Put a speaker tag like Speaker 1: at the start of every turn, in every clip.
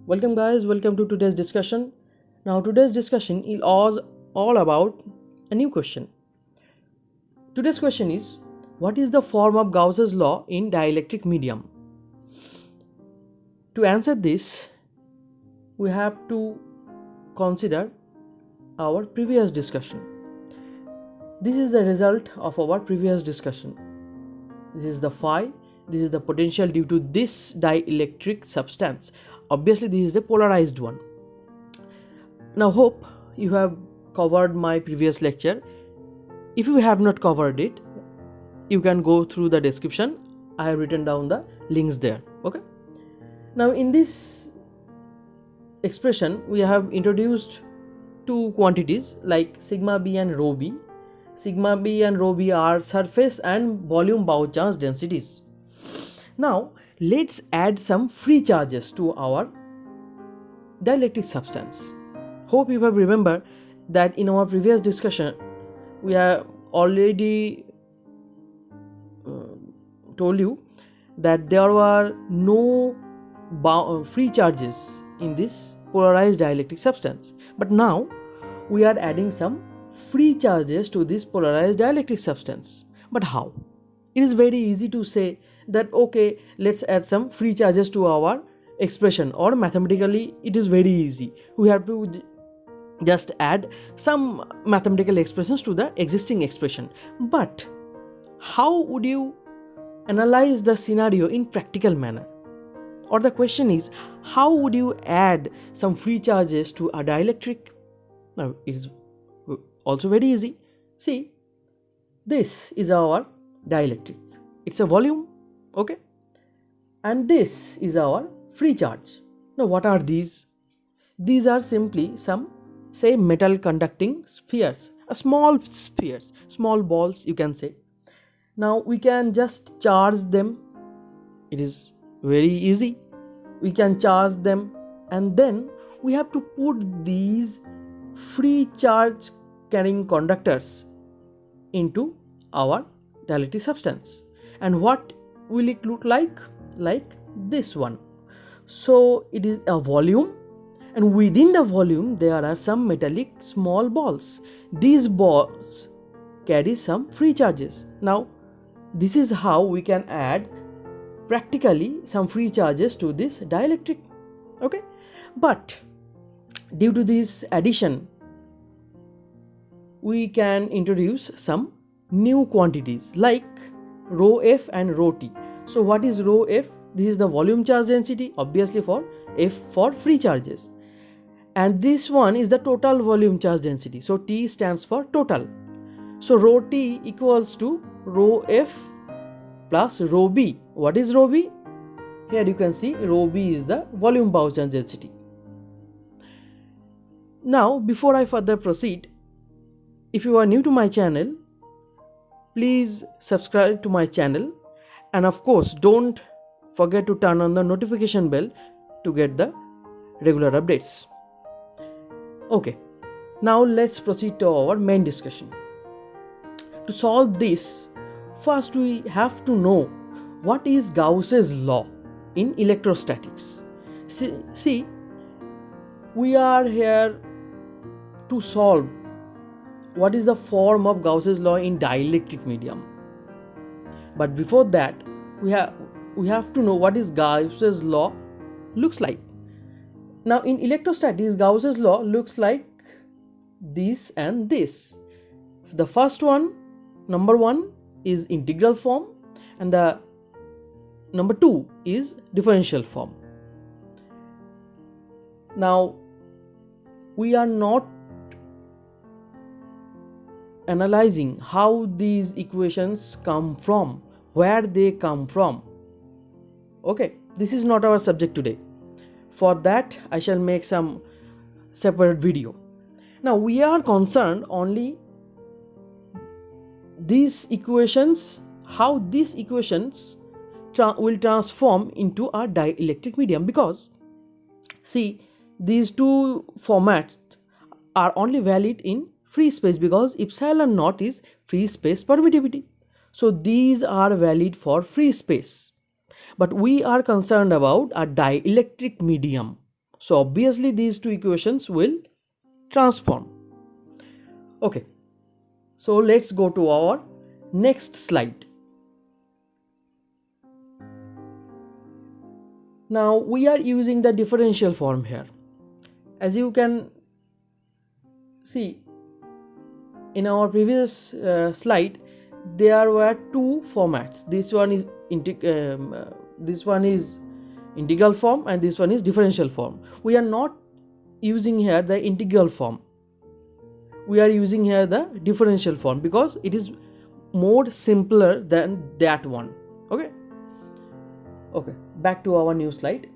Speaker 1: Welcome guys, welcome to today's discussion. Now today's discussion is all about a new question. Today's question is, what is the form of Gauss's law in dielectric medium? To answer this, we have to consider our previous discussion. This is the result of our previous discussion. This is the phi, this is the potential due to this dielectric substance. Obviously this is the polarized one. Now hope you have covered my previous lecture. If you have not covered it, you can go through the description. I have written down the links there. Okay. Now in this expression we have introduced two quantities like sigma b and rho b. Sigma b and rho b are surface and volume bound charge densities. Now let's add some free charges to our dielectric substance. Hope you have remembered that in our previous discussion we have already told you that there were no free charges in this polarized dielectric substance, but now we are adding some free charges to this polarized dielectric substance. But how? It is very easy to say that okay, let's add some free charges to our expression, or mathematically it is very easy. We have to just add some mathematical expressions to the existing expression. But how would you analyze the scenario in practical manner? Or the question is, how would you add some free charges to a dielectric? Now it is also very easy. See, this is our dielectric. It's a volume, okay, and this is our free charge. Now what are these? These are simply some, say, metal conducting spheres, small spheres, small balls you can say. Now we can just charge them. It is very easy. We can charge them, and then we have to put these free charge carrying conductors into our dielectric substance. And what will it look like? Like this one. So it is a volume, and within the volume there are some metallic small balls. These balls carry some free charges. Now this is how we can add practically some free charges to this dielectric. Okay, but due to this addition we can introduce some new quantities like rho f and rho t. So what is rho f? This is the volume charge density, obviously for f for free charges, and this one is the total volume charge density. So T stands for total. So rho T equals to rho f plus rho b. What is rho b? Here you can see rho b is the volume bound charge density. Now before I further proceed, if you are new to my channel, please subscribe to my channel, and of course don't forget to turn on the notification bell to get the regular updates. Okay, now let's proceed to our main discussion. To solve this, first we have to know what is Gauss's law in electrostatics. See, we are here to solve what is the form of Gauss's law in dielectric medium. But before that, we have to know what is Gauss's law looks like. Now in electrostatics, Gauss's law looks like this and this. The first one, number one, is integral form, and the number two is differential form. Now we are not analyzing how these equations come from, where they come from. Okay, this is not our subject today. For that I shall make some separate video. Now we are concerned only these equations, how these equations will transform into a dielectric medium, because see, these two formats are only valid in free space because epsilon naught is free space permittivity. So these are valid for free space. But we are concerned about a dielectric medium. So obviously these two equations will transform. Okay, so let's go to our next slide. Now we are using the differential form here. As you can see in our previous slide, there were two formats. This one is integral form and this one is differential form. We are not using here the integral form. We are using here the differential form because it is more simpler than that one. Okay, back to our new slide.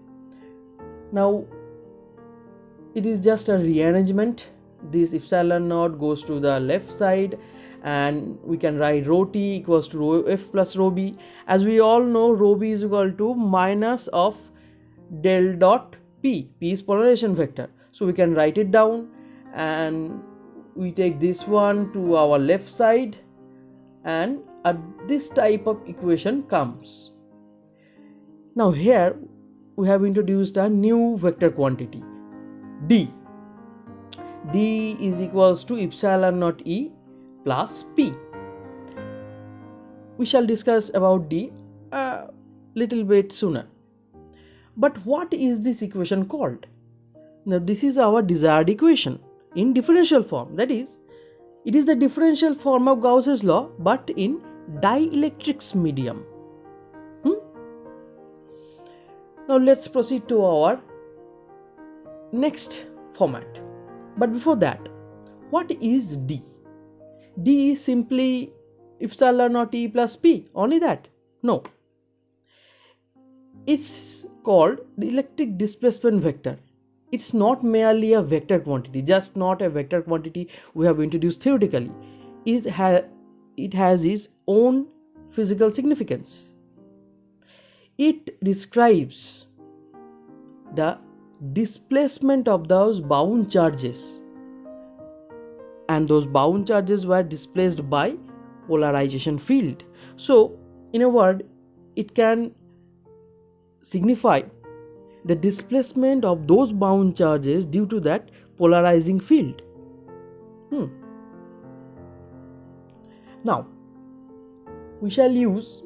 Speaker 1: Now it is just a rearrangement. This epsilon naught goes to the left side and we can write rho t equals to rho f plus rho b. As we all know, rho b is equal to minus of del dot p. P is polarization vector, so we can write it down and we take this one to our left side and this type of equation comes. Now here we have introduced a new vector quantity d. D is equals to epsilon naught e plus p. We shall discuss about d a little bit sooner. But what is this equation called? Now this is our desired equation in differential form. That is, it is the differential form of Gauss's law but in dielectrics medium. Now let's proceed to our next format. But before that, what is d? D is simply epsilon naught e plus p, only that? No. It's called the electric displacement vector. It's not merely a vector quantity, just not a vector quantity we have introduced theoretically. It has its own physical significance. It describes the displacement of those bound charges, and those bound charges were displaced by polarization field. So in a word, it can signify the displacement of those bound charges due to that polarizing field. Now we shall use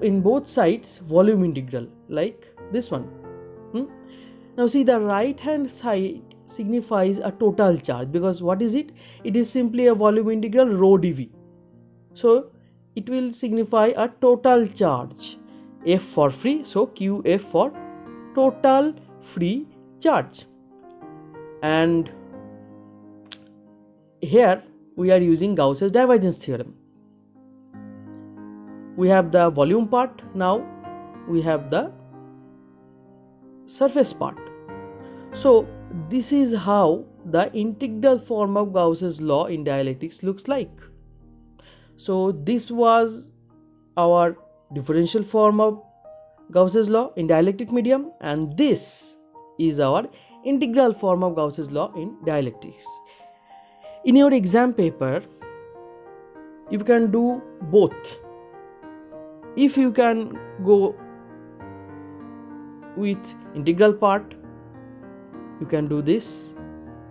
Speaker 1: in both sides volume integral like this one. Now see, the right hand side signifies a total charge because what is it? It is simply a volume integral rho dv. So it will signify a total charge. F for free, so QF for total free charge. And here we are using Gauss's divergence theorem. We have the volume part, now we have the surface part. So this is how the integral form of Gauss's law in dielectrics looks like. So this was our differential form of Gauss's law in dielectric medium, and this is our integral form of Gauss's law in dielectrics. In your exam paper, you can do both. If you can go with integral part, you can do this,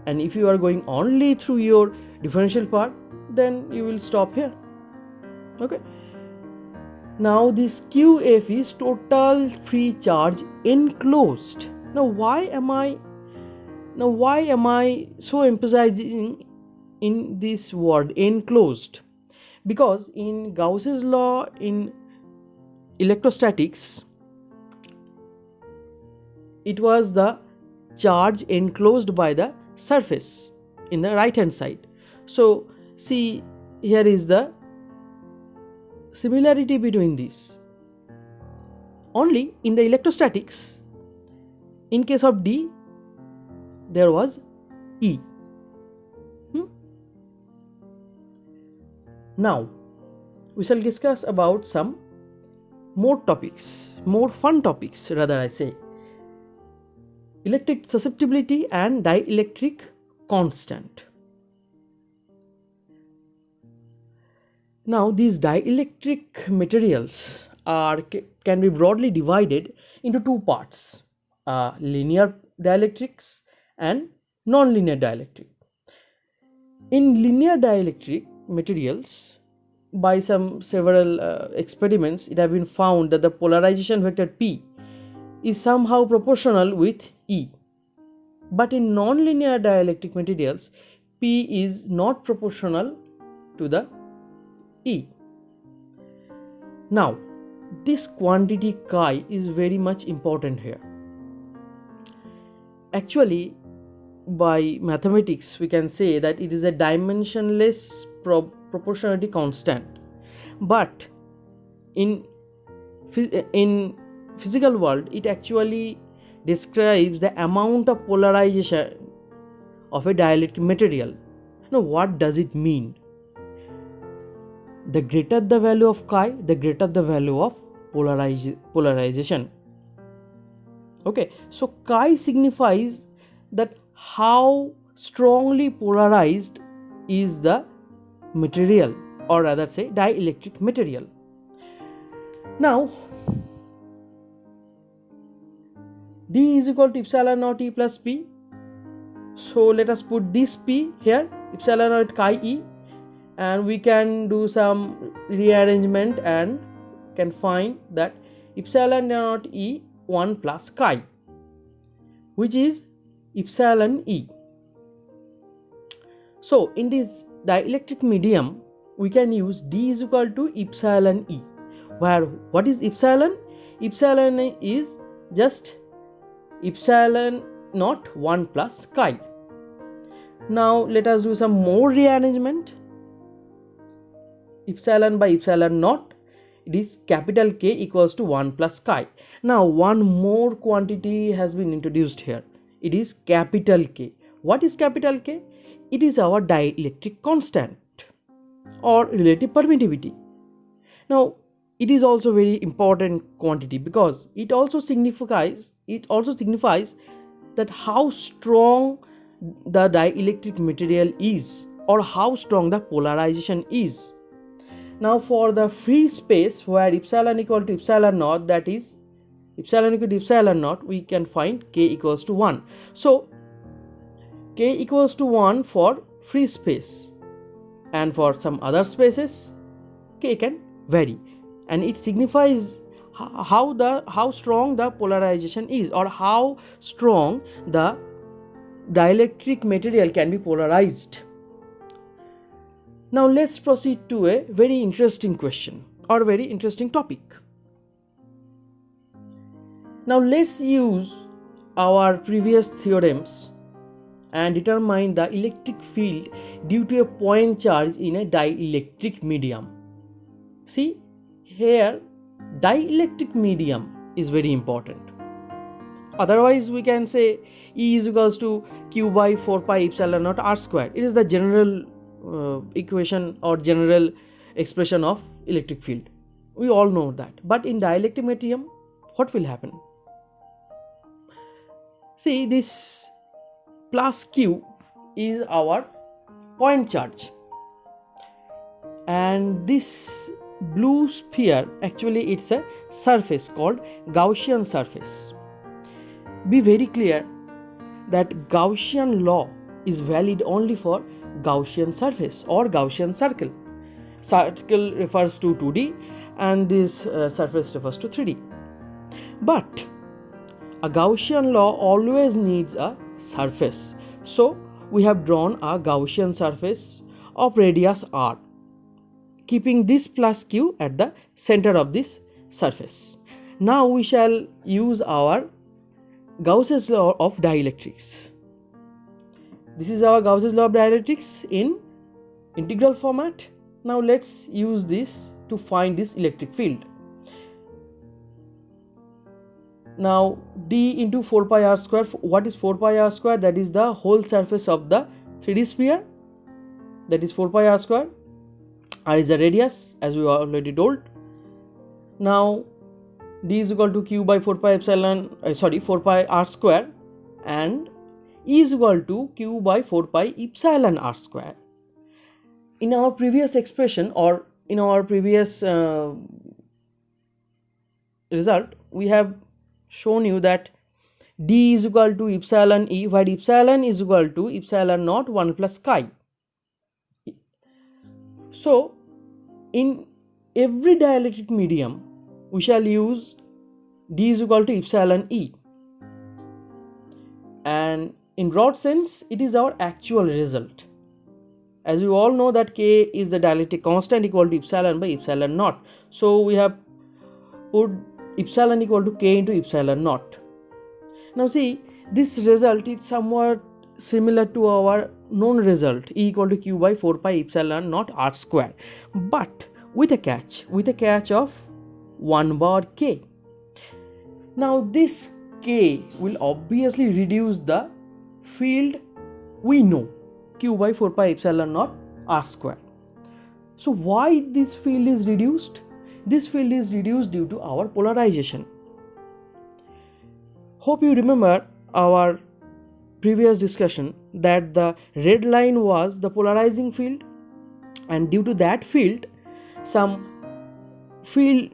Speaker 1: and if you are going only through your differential part, then you will stop here. Okay. Now this QF is total free charge enclosed. Now why am I so emphasizing in this word enclosed? Because in Gauss's law in electrostatics, it was the charge enclosed by the surface in the right hand side. So see, here is the similarity between these. Only in the electrostatics, in case of D, there was E. Now we shall discuss about some more topics, more fun topics rather I say. Electric susceptibility and dielectric constant. Now these dielectric materials can be broadly divided into two parts, linear dielectrics and non-linear dielectric. In linear dielectric materials, by several experiments, it has been found that the polarization vector P is somehow proportional with E. But in non-linear dielectric materials, P is not proportional to the E. Now, this quantity chi is very much important here. Actually, by mathematics, we can say that it is a dimensionless proportionality constant. But in physical world, it actually describes the amount of polarization of a dielectric material. Now, what does it mean? The greater the value of chi, the greater the value of polarization. Okay, so chi signifies that how strongly polarized is the material, or rather say dielectric material. Now, D is equal to epsilon naught E plus P. So let us put this P here, epsilon naught chi E, and we can do some rearrangement and can find that epsilon naught E 1 plus chi, which is epsilon E. So in this dielectric medium, we can use D is equal to epsilon E, where what is epsilon? Epsilon is just epsilon naught 1 plus chi. Now let us do some more rearrangement. Epsilon by epsilon naught, it is capital K equals to 1 plus chi. Now one more quantity has been introduced here. It is capital K. What is capital K? It is our dielectric constant or relative permittivity. Now it is also very important quantity because it also signifies that how strong the dielectric material is or how strong the polarization is. Now for the free space where epsilon equal to epsilon naught, that is epsilon equal to epsilon naught, we can find K equals to 1. So K equals to 1 for free space, and for some other spaces K can vary, and it signifies how strong the polarization is or how strong the dielectric material can be polarized. Now let's proceed to a very interesting question or very interesting topic. Now let's use our previous theorems and determine the electric field due to a point charge in a dielectric medium. See, here dielectric medium is very important. Otherwise we can say E is equals to Q by 4 pi epsilon naught R square. It is the general equation or general expression of electric field. We all know that. But in dielectric medium, what will happen? See, this plus Q is our point charge, and this blue sphere, actually it's a surface called Gaussian surface. Be very clear that Gaussian law is valid only for Gaussian surface or Gaussian circle. Circle refers to 2D and this surface refers to 3D. But a Gaussian law always needs a surface. So we have drawn a Gaussian surface of radius r, keeping this plus Q at the center of this surface. Now we shall use our Gauss's law of dielectrics. This is our Gauss's law of dielectrics in integral format. Now let's use this to find this electric field. Now d into 4 pi r square. What is 4 pi r square? That is the whole surface of the 3D sphere. That is 4 pi r square. R is the radius, as we already told. Now d is equal to q by 4 pi 4 pi r square, and E is equal to q by 4 pi epsilon r square. In our previous expression or in our previous result, we have shown you that D is equal to epsilon E, where epsilon is equal to epsilon naught 1 plus chi. So in every dielectric medium we shall use D is equal to epsilon E, and in broad sense it is our actual result. As you all know that K is the dielectric constant equal to epsilon by epsilon naught. So we have put epsilon equal to K into epsilon naught. Now see, this result is somewhat similar to our known result E equal to Q by 4 pi epsilon naught R square, but with a catch of 1 bar K. Now this K will obviously reduce the field we know, Q by 4 pi epsilon naught R square. So why this field is reduced? This field is reduced due to our polarization. Hope you remember our previous discussion that the red line was the polarizing field, and due to that field some field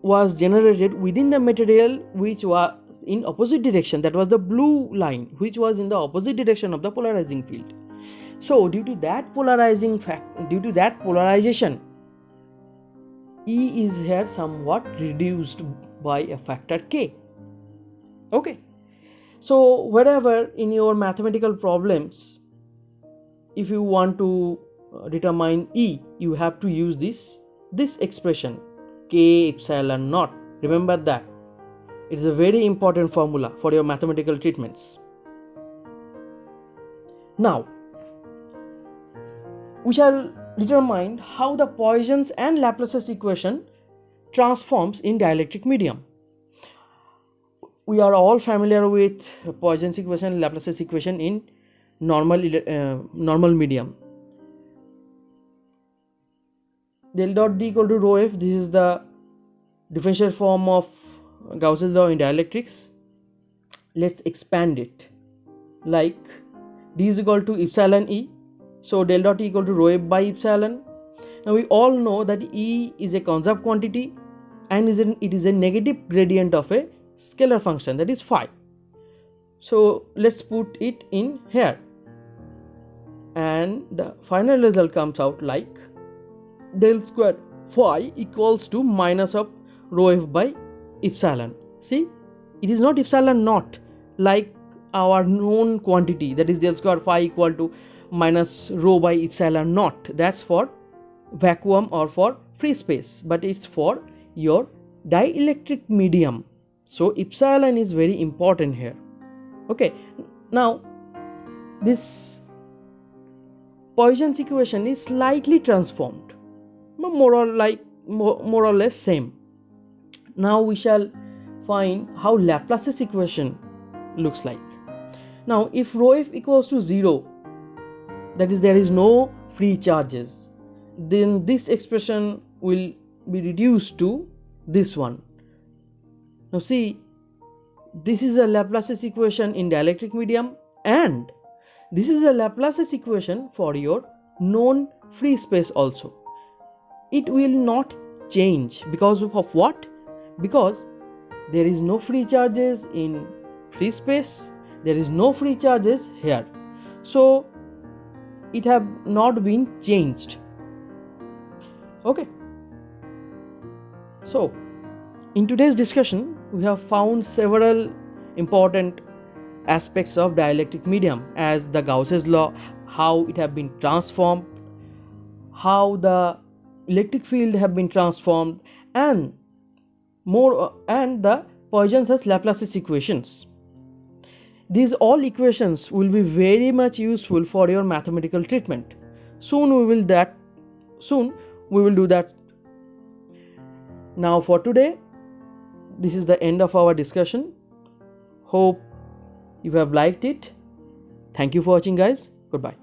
Speaker 1: was generated within the material which was in opposite direction. That was the blue line, which was in the opposite direction of the polarizing field. So due to that polarization, E is here somewhat reduced by a factor K. Okay, so wherever in your mathematical problems, if you want to determine E, you have to use this expression K epsilon naught. Remember that it is a very important formula for your mathematical treatments. Now we shall determine how the Poisson's and Laplace's equation transforms in dielectric medium. We are all familiar with Poisson's equation and Laplace's equation in normal medium. Del dot D equal to rho f. This is the differential form of Gauss's law in dielectrics. Let's expand it like D is equal to epsilon E. So del dot E equal to rho f by epsilon. Now we all know that E is a conserved quantity and it is a negative gradient of a scalar function, that is phi. So let's put it in here, and the final result comes out like del square phi equals to minus of rho f by epsilon. See, it is not epsilon naught like our known quantity, that is del square phi equal to minus rho by epsilon naught. That's for vacuum or for free space, but it's for your dielectric medium. So epsilon is very important here. Okay, now this Poisson's equation is slightly transformed, more or less same. Now we shall find how Laplace's equation looks like. Now if rho f equals to 0, that is there is no free charges, then this expression will be reduced to this one. Now see, this is a Laplace's equation in dielectric medium, and this is a Laplace's equation for your known free space also. It will not change because of what? Because there is no free charges in free space, there is no free charges here. So it have not been changed. Okay. So in today's discussion we have found several important aspects of dielectric medium, as the Gauss's law, how it have been transformed, how the electric field have been transformed, and the Poisson's and Laplace's equations. These all equations will be very much useful for your mathematical treatment. Soon we will do that. Now for today, this is the end of our discussion. Hope you have liked it. Thank you for watching, guys. Goodbye.